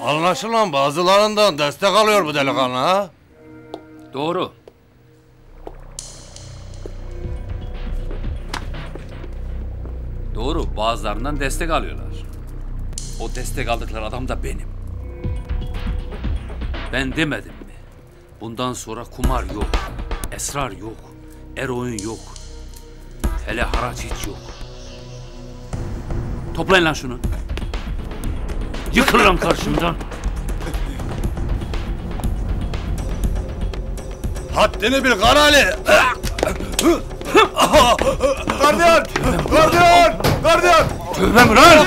Anlaşılan bazılarından destek alıyor bu delikanlı ha? Doğru. Doğru, bazılarından destek alıyorlar. O destek aldıkları adam da benim. Ben demedim mi? Bundan sonra kumar yok, esrar yok, eroin yok, hele haraç hiç yok. Toplayın lan şunu. Yıkılırım karşımdan. Haddini bil Karali! Gardiyan! Gardiyan! Gardiyan! Tövbe mi lan?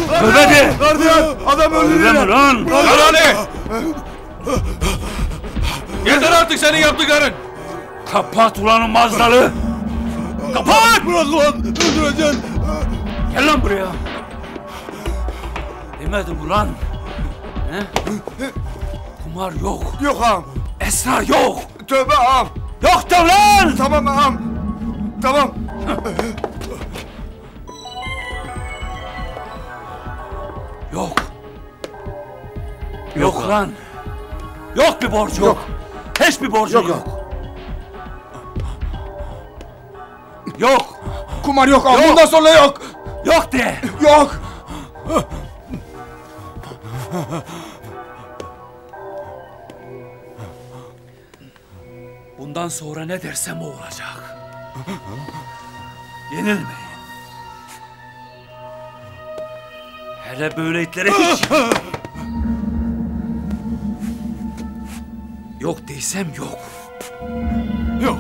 Tövbe de! Gardiyan! Adam Tövbe öldürüyor! mi lan? Karali! Yeter artık senin yaptıkların! Kapat ulan o mazdalı! Kapat! Bırak ulan! Öldüreceksin! Gel lan buraya! Demedim ulan! He? Kumar yok, Yok ağam! esrar yok! Tövbe ağam! Yok da lan! Tamam ağam! Tamam! Yok! Yok lan! Yok bir borcu yok! Hiçbir borcu yok! Yok! Kumar yok ağam! Yok. Bundan sonra yok! Yok de! Yok! Bundan sonra ne dersem o olacak. Yenilmeyin. Hele böyle itlere hiç... Yok değilsem yok. Yok!